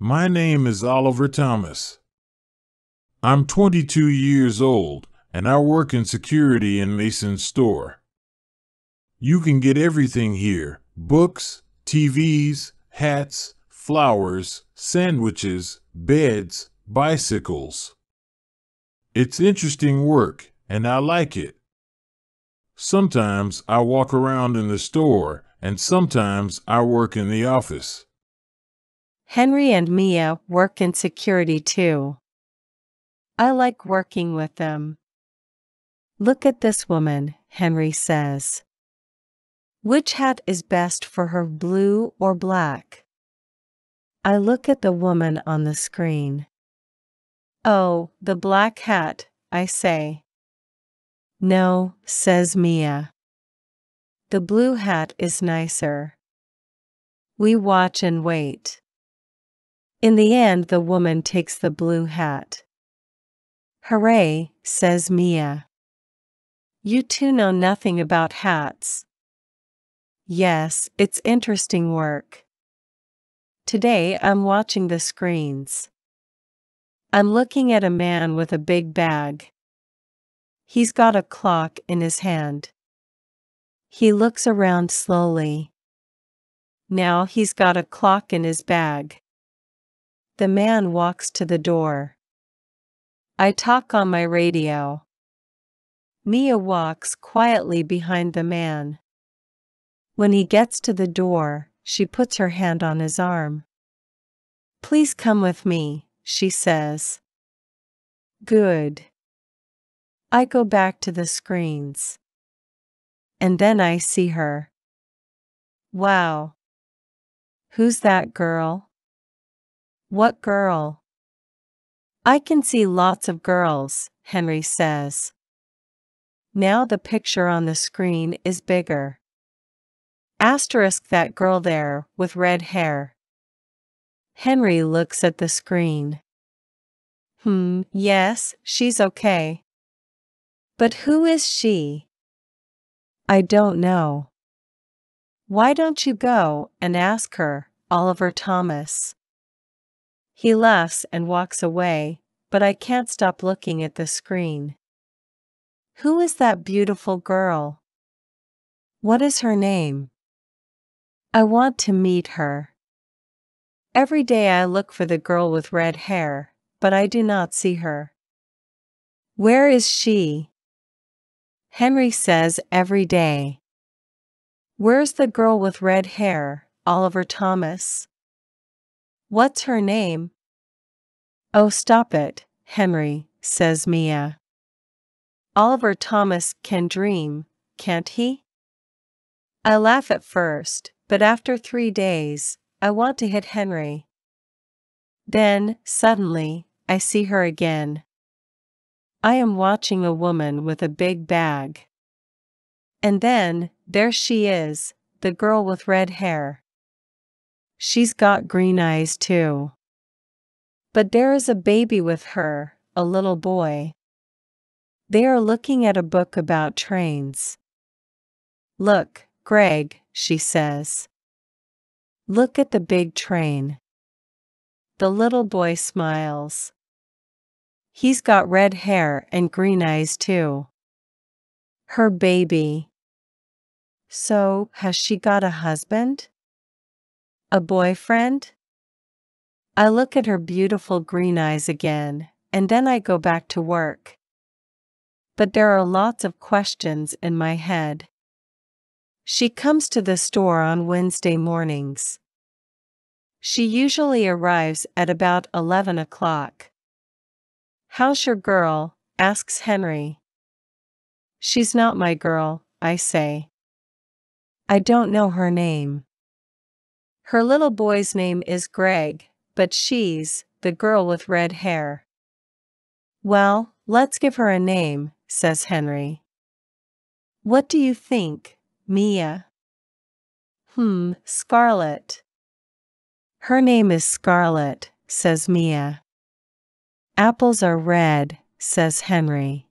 My name is Oliver Thomas. I'm 22 years old, and I work in security in Mason's store. You can get everything here: books, TVs, hats, flowers, sandwiches, beds, bicycles. It's interesting work, and I like it. Sometimes I walk around in the store, and sometimes I work in the office. Henry and Mia work in security too. I like working with them. Look at this woman, Henry says. Which hat is best for her, blue or black? I look at the woman on the screen. Oh, the black hat, I say. No, says Mia. The blue hat is nicer. We watch and wait. In the end, the woman takes the blue hat. Hooray, says Mia. You two know nothing about hats. Yes, it's interesting work. Today I'm watching the screens. I'm looking at a man with a big bag. He's got a clock in his hand. He looks around slowly. Now he's got a clock in his bag. The man walks to the door. I talk on my radio. Mia walks quietly behind the man. When he gets to the door, she puts her hand on his arm. Please come with me, she says. Good. I go back to the screens. And then I see her. Wow. Who's that girl? What girl? I can see lots of girls, Henry says. Now the picture on the screen is bigger. Asterisk that girl there with red hair. Henry looks at the screen. Yes, she's okay. But who is she? I don't know. Why don't you go and ask her, Oliver Thomas? He laughs and walks away, but I can't stop looking at the screen. Who is that beautiful girl? What is her name? I want to meet her. Every day I look for the girl with red hair, but I do not see her. Where is she? Henry says every day. Where's the girl with red hair, Oliver Thomas? What's her name? Oh, stop it, Henry, says Mia. Oliver Thomas can dream, can't he? I laugh at first, but after 3 days, I want to hit Henry. Then, suddenly, I see her again. I am watching a woman with a big bag. And then, there she is, the girl with red hair. She's got green eyes too. But there is a baby with her, a little boy. They are looking at a book about trains. Look, Greg, she says. Look at the big train. The little boy smiles. He's got red hair and green eyes too. Her baby. So, has she got a husband? A boyfriend? I look at her beautiful green eyes again, and then I go back to work. But there are lots of questions in my head. She comes to the store on Wednesday mornings. She usually arrives at about 11 o'clock. How's your girl? Asks Henry. She's not my girl, I say. I don't know her name. Her little boy's name is Greg, but she's the girl with red hair. Well, let's give her a name, says Henry. What do you think, Mia? Scarlet. Her name is Scarlet, says Mia. Apples are red, says Henry.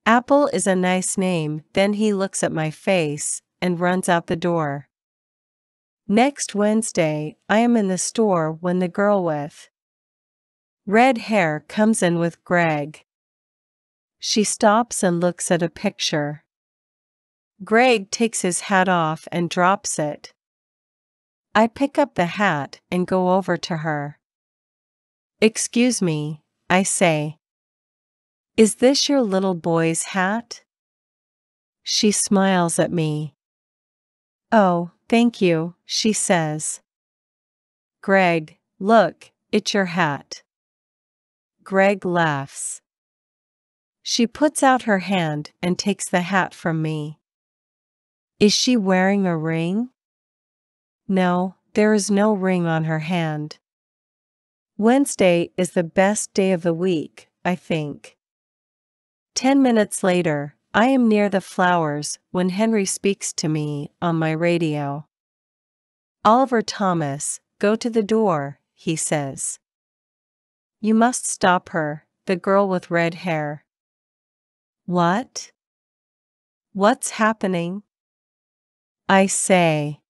Apple is a nice name. Then he looks at my face and runs out the door. Next Wednesday, I am in the store when the girl with red hair comes in with Greg. She stops and looks at a picture. Greg takes his hat off and drops it. I pick up the hat and go over to her. "Excuse me," I say. "Is this your little boy's hat?" She smiles at me. "Oh, thank you," she says. "Greg, look, it's your hat." Greg laughs. She puts out her hand and takes the hat from me. Is she wearing a ring? No, there is no ring on her hand. Wednesday is the best day of the week, I think. 10 minutes later, I am near the flowers when Henry speaks to me on my radio. "Oliver Thomas, go to the door," he says. "You must stop her, the girl with red hair." What? What's happening? I say.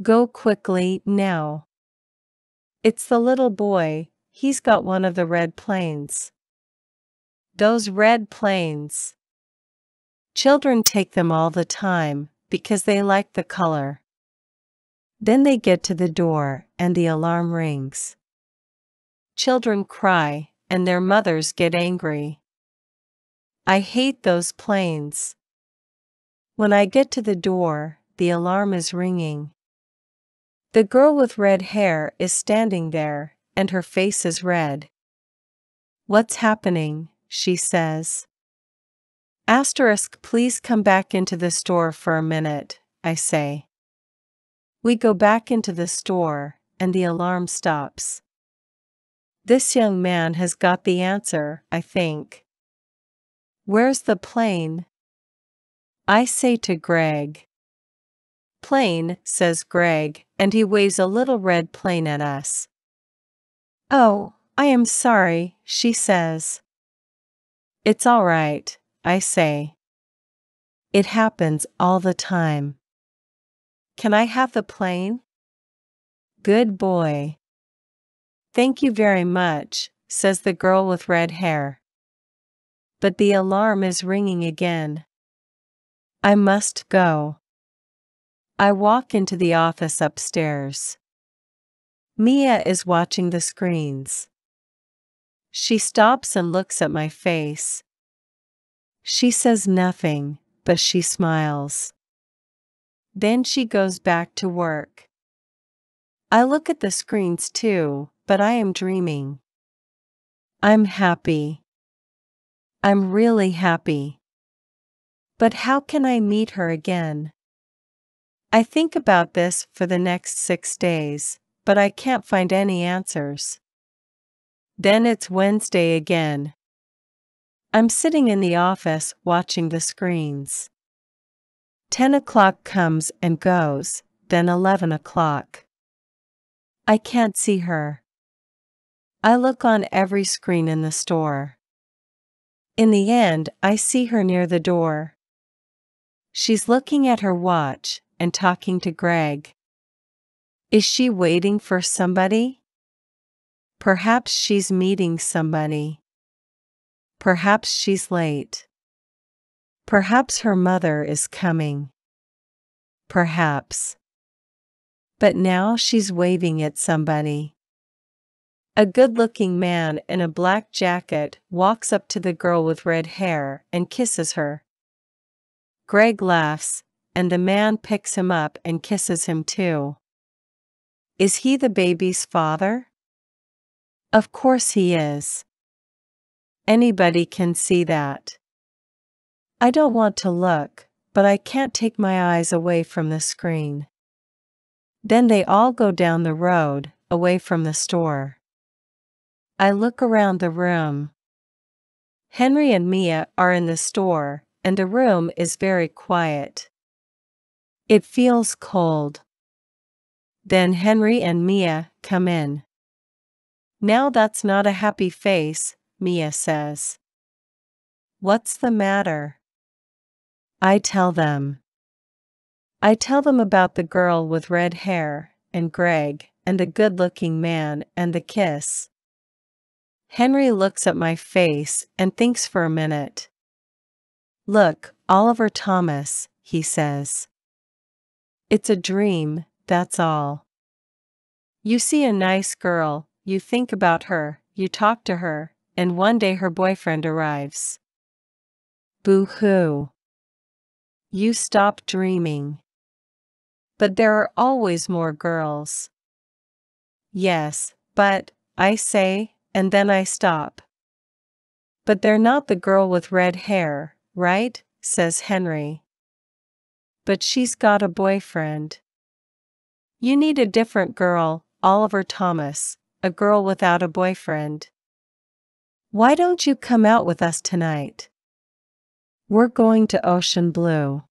Go quickly, now. It's the little boy, he's got one of the red planes. Those red planes. Children take them all the time, because they like the color. Then they get to the door, and the alarm rings. Children cry, and their mothers get angry. I hate those planes. When I get to the door, the alarm is ringing. The girl with red hair is standing there, and her face is red. "What's happening?" she says. Please come back into the store for a minute," I say. We go back into the store, and the alarm stops. This young man has got the answer, I think. "Where's the plane?" I say to Greg. "Plane," says Greg, and he waves a little red plane at us. "Oh, I am sorry," she says. "It's all right," I say. It happens all the time. "Can I have the plane?" "Good boy." "Thank you very much," says the girl with red hair. But the alarm is ringing again. I must go. I walk into the office upstairs. Mia is watching the screens. She stops and looks at my face. She says nothing, but she smiles. Then she goes back to work. I look at the screens too, but I am dreaming. I'm happy. I'm really happy. But how can I meet her again? I think about this for the next 6 days, but I can't find any answers. Then it's Wednesday again. I'm sitting in the office watching the screens. 10 o'clock comes and goes, then 11 o'clock. I can't see her. I look on every screen in the store. In the end, I see her near the door. She's looking at her watch and talking to Greg. Is she waiting for somebody? Perhaps she's meeting somebody. Perhaps she's late. Perhaps her mother is coming. Perhaps. But now she's waving at somebody. A good-looking man in a black jacket walks up to the girl with red hair and kisses her. Greg laughs, and the man picks him up and kisses him too. Is he the baby's father? Of course he is. Anybody can see that. I don't want to look, but I can't take my eyes away from the screen. Then they all go down the road, away from the store. I look around the room. Henry and Mia are in the store, and the room is very quiet. It feels cold. Then Henry and Mia come in. Now that's not a happy face, Mia says. What's the matter? I tell them. I tell them about the girl with red hair, and Greg, and the good-looking man, and the kiss. Henry looks at my face and thinks for a minute. "Look, Oliver Thomas," he says. "It's a dream, that's all. You see a nice girl, you think about her, you talk to her, and one day her boyfriend arrives. Boo-hoo. You stop dreaming. But there are always more girls." "Yes, but," I say, and then I stop. "But they're not the girl with red hair, right?" says Henry. "But she's got a boyfriend." "You need a different girl, Oliver Thomas, a girl without a boyfriend. Why don't you come out with us tonight? We're going to Ocean Blue.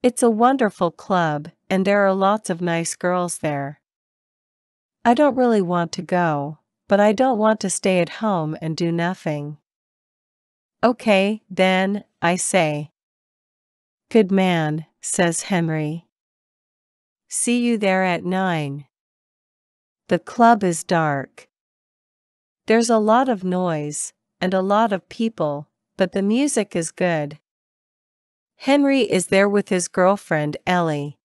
It's a wonderful club, and there are lots of nice girls there." I don't really want to go, but I don't want to stay at home and do nothing. "Okay, then," I say. "Good man," says Henry. "See you there at 9. The club is dark. There's a lot of noise, and a lot of people, but the music is good. Henry is there with his girlfriend Ellie.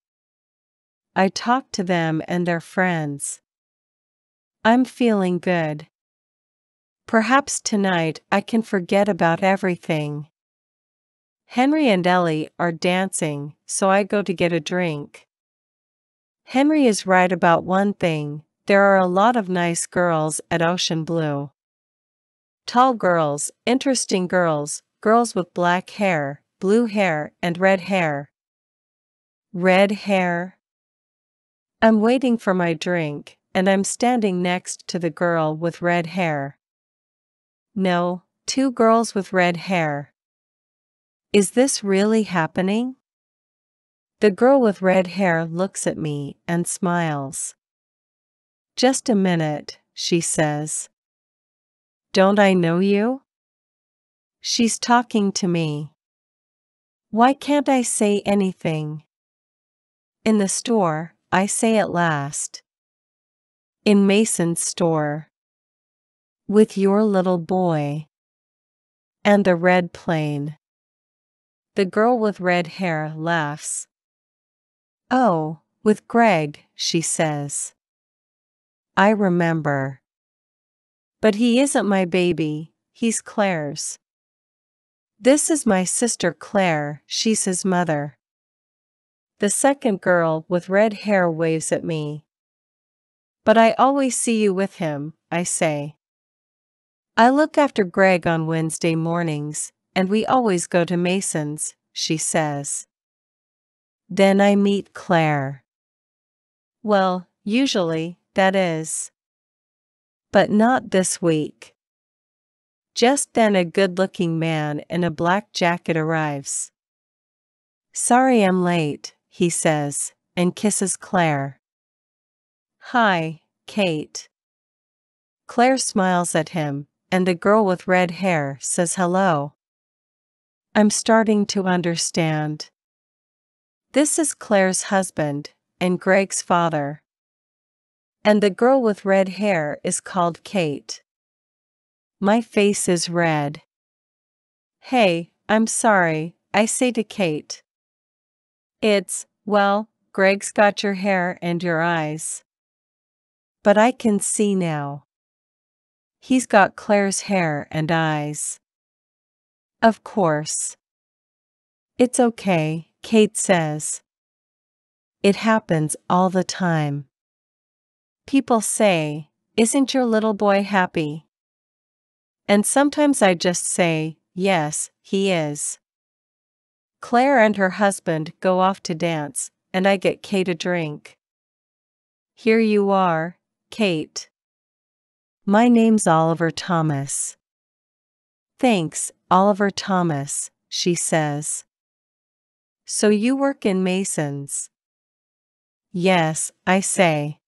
I talk to them and their friends. I'm feeling good. Perhaps tonight I can forget about everything." Henry and Ellie are dancing, so I go to get a drink. Henry is right about one thing: there are a lot of nice girls at Ocean Blue. Tall girls, interesting girls, girls with black hair, blue hair, and red hair. Red hair? I'm waiting for my drink, and I'm standing next to the girl with red hair. No, 2 girls with red hair. Is this really happening? The girl with red hair looks at me and smiles. "Just a minute," she says. "Don't I know you?" She's talking to me. Why can't I say anything? "In the store," I say at last. "In Mason's store. With your little boy. And the red plane." The girl with red hair laughs. "Oh, with Greg," she says. I remember. "But he isn't my baby, he's Claire's." "This is my sister Claire, she's his mother." The second girl with red hair waves at me. "But I always see you with him," I say. "I look after Greg on Wednesday mornings, and we always go to Mason's," she says. Then I meet Claire. Well, usually, that is. But not this week. Just then a good-looking man in a black jacket arrives. "Sorry I'm late," he says, and kisses Claire. "Hi, Kate." Claire smiles at him, and the girl with red hair says hello. I'm starting to understand. This is Claire's husband, and Greg's father. And the girl with red hair is called Kate. My face is red. "Hey, I'm sorry," I say to Kate. Well, Greg's got your hair and your eyes. But I can see now. He's got Claire's hair and eyes. Of course. It's okay, Kate says. It happens all the time. People say, "Isn't your little boy happy?" And sometimes I just say, "Yes, he is." Claire and her husband go off to dance, and I get Kate a drink. "Here you are, Kate." "My name's Oliver Thomas." "Thanks, Oliver Thomas," she says. "So you work in Mason's?" "Yes," I say.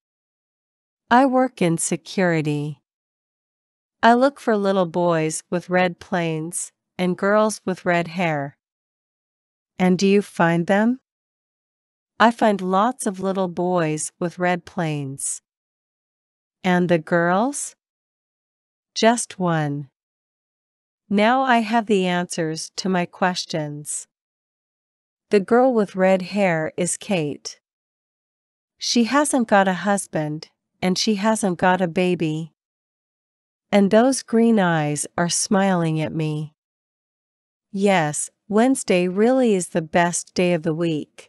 "I work in security. I look for little boys with red planes, and girls with red hair." "And do you find them?" I find lots of little boys with red planes. And the girls? Just one. Now I have the answers to my questions. The girl with red hair is Kate. She hasn't got a husband, and she hasn't got a baby. And those green eyes are smiling at me. Yes, Wednesday really is the best day of the week.